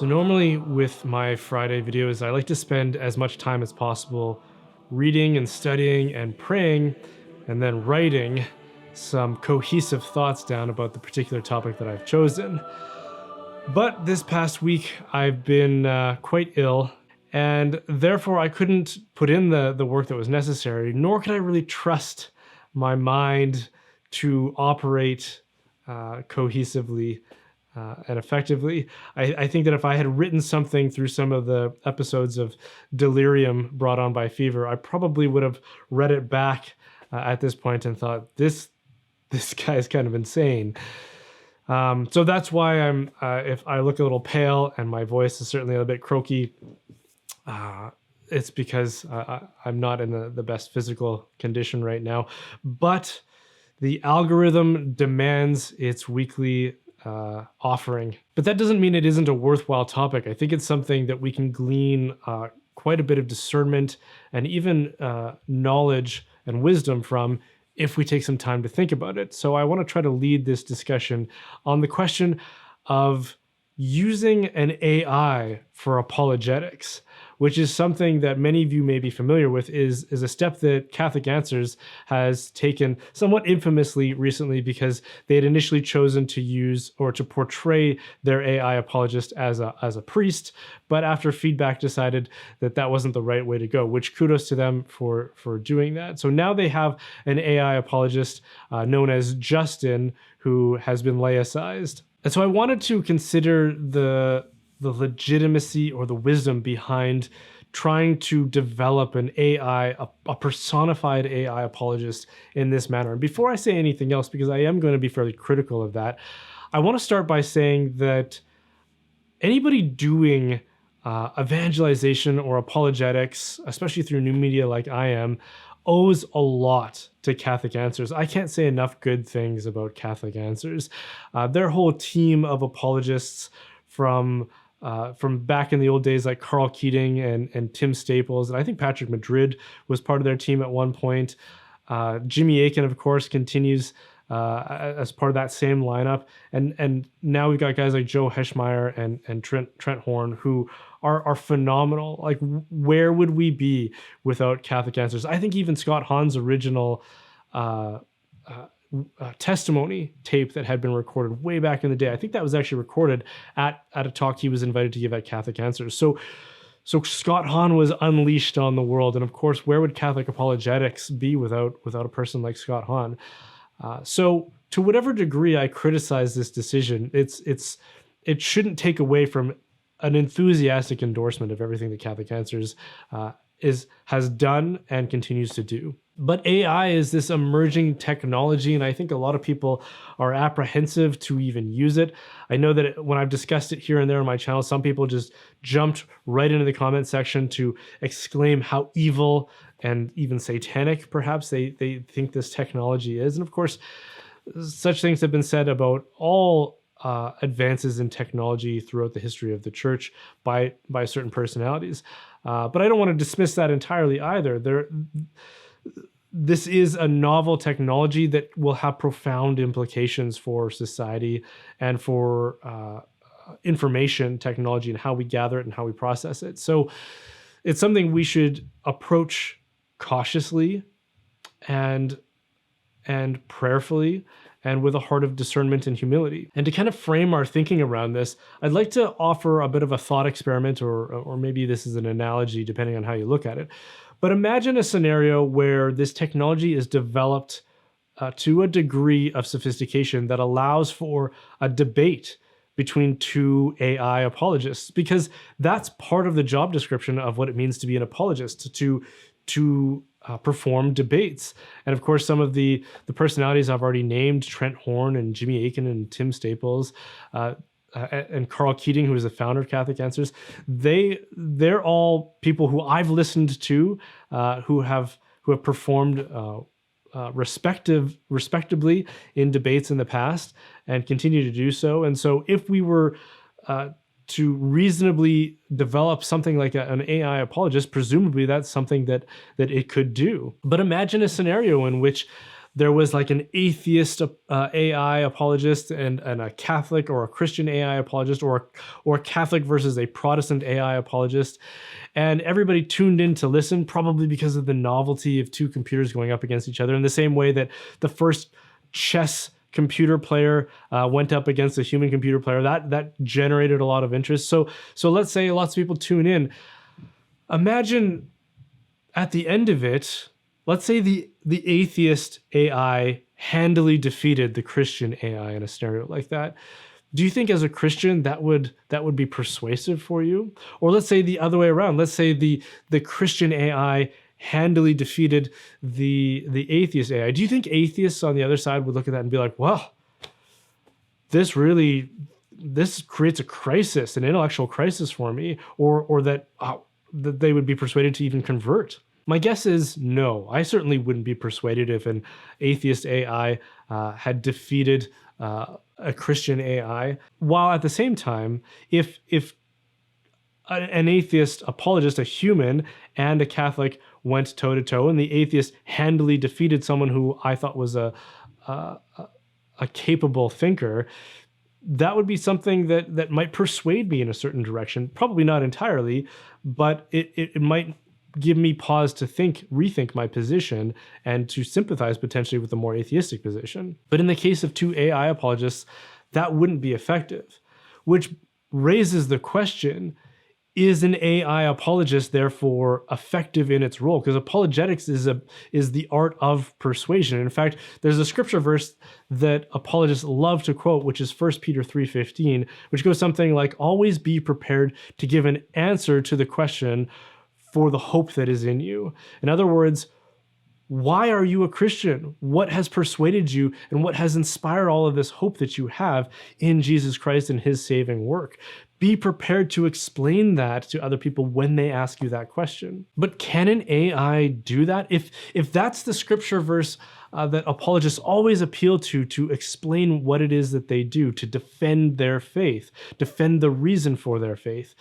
So normally with my Friday videos, I like to spend as much time as possible reading and studying and praying, and then writing some cohesive thoughts down about the particular topic that I've chosen. But this past week, I've been quite ill, and therefore I couldn't put in the work that was necessary, nor could I really trust my mind to operate cohesively and effectively. I think that if I had written something through some of the episodes of delirium brought on by fever, I probably would have read it back at this point and thought, this guy is kind of insane. So that's why if I look a little pale and my voice is certainly a little bit croaky, it's because I'm not in the best physical condition right now. But the algorithm demands its weekly offering. But that doesn't mean it isn't a worthwhile topic. I think it's something that we can glean quite a bit of discernment and even knowledge and wisdom from if we take some time to think about it. So I want to try to lead this discussion on the question of using an AI for apologetics, which is something that many of you may be familiar with, is a step that Catholic Answers has taken somewhat infamously recently, because they had initially chosen to use or to portray their AI apologist as a priest, but after feedback decided that that wasn't the right way to go, which kudos to them for doing that. So now they have an AI apologist known as Justin, who has been laicized. And so I wanted to consider the legitimacy or the wisdom behind trying to develop an AI, a personified AI apologist in this manner. And before I say anything else, because I am going to be fairly critical of that, I want to start by saying that anybody doing evangelization or apologetics, especially through new media like I am, owes a lot to Catholic Answers. I can't say enough good things about Catholic Answers. Their whole team of apologists from back in the old days, like Carl Keating and Tim Staples, and I think Patrick Madrid was part of their team at one point. Jimmy Akin, of course, continues as part of that same lineup, and now we've got guys like Joe Heschmeyer and Trent Horn, who are phenomenal. Like, where would we be without Catholic Answers? I think even Scott Hahn's original testimony tape that had been recorded way back in the day, I think that was actually recorded at a talk he was invited to give at Catholic Answers. So Scott Hahn was unleashed on the world, and of course, where would Catholic apologetics be without a person like Scott Hahn? So to whatever degree I criticize this decision, it shouldn't take away from an enthusiastic endorsement of everything that Catholic Answers has done and continues to do. But AI is this emerging technology, and I think a lot of people are apprehensive to even use it. I know that when I've discussed it here and there on my channel, some people just jumped right into the comment section to exclaim how evil and even satanic perhaps they think this technology is. And of course, such things have been said about all advances in technology throughout the history of the church by certain personalities. But I don't want to dismiss that entirely either. This is a novel technology that will have profound implications for society and for information technology and how we gather it and how we process it. So it's something we should approach cautiously and prayerfully, and with a heart of discernment and humility. And to kind of frame our thinking around this, I'd like to offer a bit of a thought experiment, or maybe this is an analogy depending on how you look at it. But imagine a scenario where this technology is developed to a degree of sophistication that allows for a debate between two AI apologists, because that's part of the job description of what it means to be an apologist, to perform debates. And of course, some of the personalities I've already named, Trent Horn and Jimmy Akin and Tim Staples, and Carl Keating, who is the founder of Catholic Answers, they're all people who I've listened to, who have performed respectably in debates in the past and continue to do so. And so if we were to reasonably develop something like an AI apologist, presumably that's something that it could do. But imagine a scenario in which there was like an atheist AI apologist and a Catholic or a Christian AI apologist, or a Catholic versus a Protestant AI apologist. And everybody tuned in to listen, probably because of the novelty of two computers going up against each other, in the same way that the first chess computer player went up against a human computer player. That generated a lot of interest. So let's say lots of people tune in. Imagine at the end of it, let's say the atheist AI handily defeated the Christian AI in a scenario like that. Do you think as a Christian that would be persuasive for you? Or let's say the other way around. Let's say the Christian AI handily defeated the atheist AI. Do you think atheists on the other side would look at that and be like, well, this creates a crisis, an intellectual crisis for me, or that they would be persuaded to even convert? My guess is no. I certainly wouldn't be persuaded if an atheist AI had defeated a Christian AI. While at the same time, if an atheist apologist, a human, and a Catholic went toe to toe, and the atheist handily defeated someone who I thought was a capable thinker, that would be something that might persuade me in a certain direction. Probably not entirely, but it might give me pause to rethink my position, and to sympathize potentially with the more atheistic position. But in the case of two AI apologists, that wouldn't be effective, which raises the question, is an AI apologist therefore effective in its role? Because apologetics is the art of persuasion. In fact, there's a scripture verse that apologists love to quote, which is 1 Peter 3:15, which goes something like, always be prepared to give an answer to the question for the hope that is in you. In other words, why are you a Christian? What has persuaded you, and what has inspired all of this hope that you have in Jesus Christ and his saving work? Be prepared to explain that to other people when they ask you that question. But can an AI do that? If that's the scripture verse that apologists always appeal to explain what it is that they do, to defend their faith, defend the reason for their faith,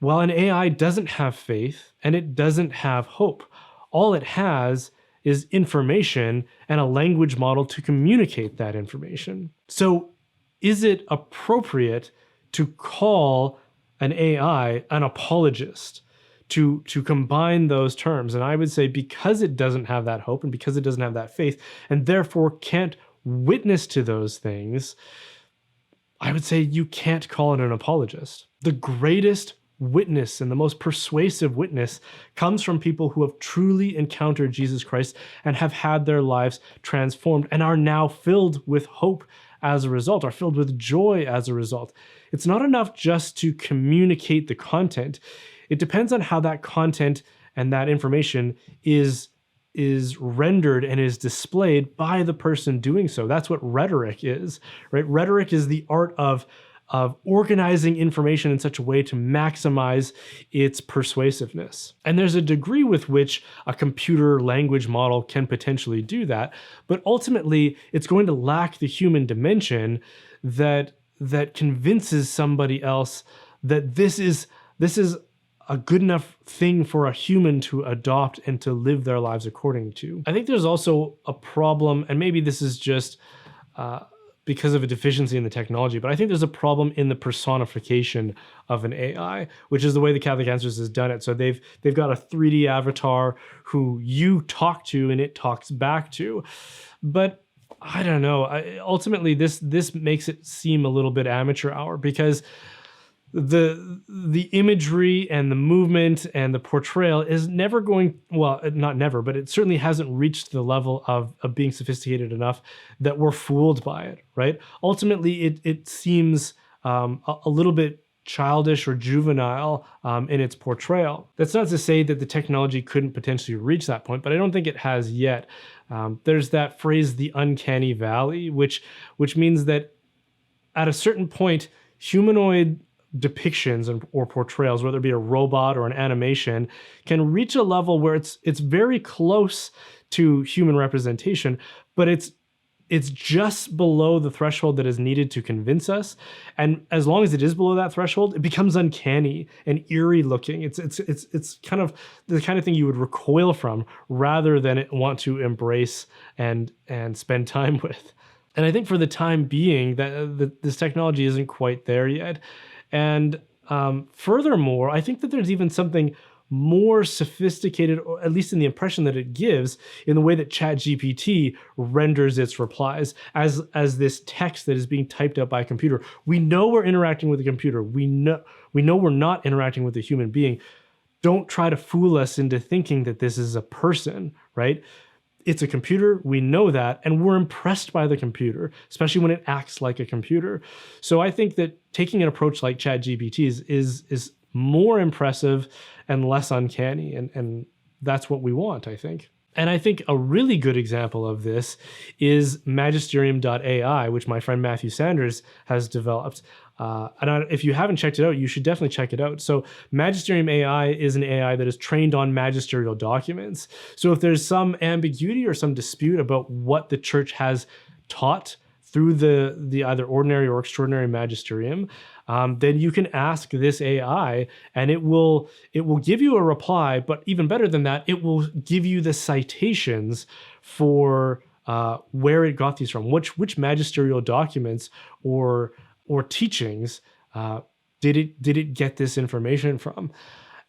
well, an AI doesn't have faith and it doesn't have hope. All it has is information and a language model to communicate that information. So is it appropriate to call an AI an apologist, to combine those terms? And I would say, because it doesn't have that hope and because it doesn't have that faith, and therefore can't witness to those things, I would say you can't call it an apologist. The greatest witness and the most persuasive witness comes from people who have truly encountered Jesus Christ and have had their lives transformed and are now filled with hope as a result, are filled with joy as a result. It's not enough just to communicate the content. It depends on how that content and that information is rendered and is displayed by the person doing so. That's what rhetoric is, right? Rhetoric is the art of organizing information in such a way to maximize its persuasiveness. And there's a degree with which a computer language model can potentially do that, but ultimately it's going to lack the human dimension that convinces somebody else that this is a good enough thing for a human to adopt and to live their lives according to. I think there's also a problem, and maybe this is just because of a deficiency in the technology, but I think there's a problem in the personification of an AI, which is the way the Catholic Answers has done it. So they've got a 3D avatar who you talk to and it talks back to. But I don't know. Ultimately, this makes it seem a little bit amateur hour, because the imagery and the movement and the portrayal is never going, well, not never, but it certainly hasn't reached the level of being sophisticated enough that we're fooled by it, right? Ultimately, it seems a little bit childish or juvenile in its portrayal. That's not to say that the technology couldn't potentially reach that point, but I don't think it has yet. There's that phrase, the uncanny valley, which means that at a certain point, humanoid depictions or portrayals, whether it be a robot or an animation, can reach a level where it's very close to human representation, but it's it's just below the threshold that is needed to convince us. And as long as it is below that threshold, it becomes uncanny and eerie looking. It's kind of the kind of thing you would recoil from rather than want to embrace and spend time with. And I think for the time being that this technology isn't quite there yet. And furthermore, I think that there's even something more sophisticated, or at least in the impression that it gives, in the way that ChatGPT renders its replies as this text that is being typed out by a computer. We know we're interacting with a computer. We know we're not interacting with a human being. Don't try to fool us into thinking that this is a person, right? It's a computer, we know that, and we're impressed by the computer, especially when it acts like a computer. So I think that taking an approach like ChatGPT is more impressive and less uncanny, and that's what we want, I think. And I think a really good example of this is magisterium.ai, which my friend Matthew Sanders has developed. If you haven't checked it out, you should definitely check it out. So Magisterium AI is an AI that is trained on magisterial documents. So if there's some ambiguity or some dispute about what the church has taught through the either ordinary or extraordinary magisterium, then you can ask this AI and it will give you a reply. But even better than that, it will give you the citations for where it got these from, which magisterial documents or teachings did it get this information from.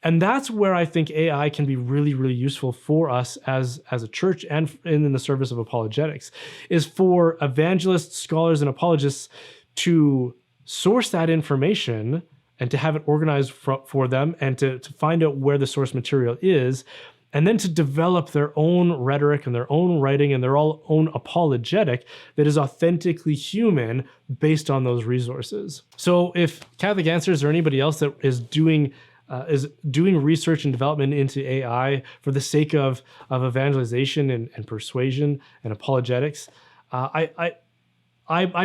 And that's where I think AI can be really, really useful for us as a church and in the service of apologetics, is for evangelists, scholars, and apologists to source that information and to have it organized for them and to find out where the source material is, and then to develop their own rhetoric and their own writing and their own apologetic that is authentically human based on those resources. So if Catholic Answers or anybody else that is doing research and development into AI for the sake of evangelization and persuasion and apologetics, I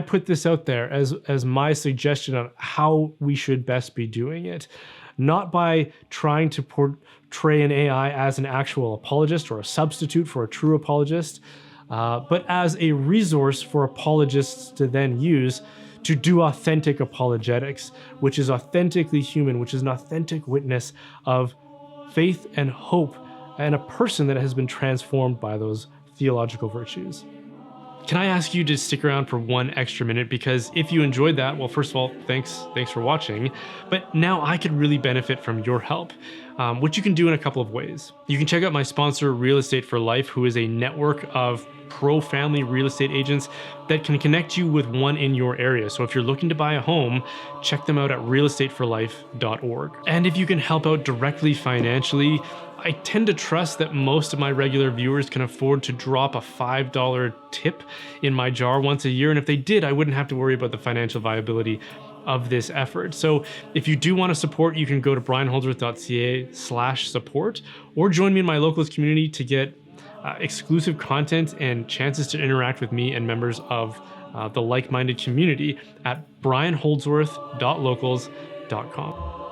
put this out there as my suggestion on how we should best be doing it, not by trying to portray an AI as an actual apologist or a substitute for a true apologist, but as a resource for apologists to then use to do authentic apologetics, which is authentically human, which is an authentic witness of faith and hope and a person that has been transformed by those theological virtues. Can I ask you to stick around for one extra minute? Because if you enjoyed that, well, first of all, thanks for watching. But now I could really benefit from your help, which you can do in a couple of ways. You can check out my sponsor, Real Estate for Life, who is a network of pro-family real estate agents that can connect you with one in your area. So if you're looking to buy a home, check them out at realestateforlife.org. And if you can help out directly financially, I tend to trust that most of my regular viewers can afford to drop a $5 tip in my jar once a year. And if they did, I wouldn't have to worry about the financial viability of this effort. So if you do want to support, you can go to brianholdsworth.ca/support or join me in my locals community to get exclusive content and chances to interact with me and members of the like-minded community at brianholdsworth.locals.com.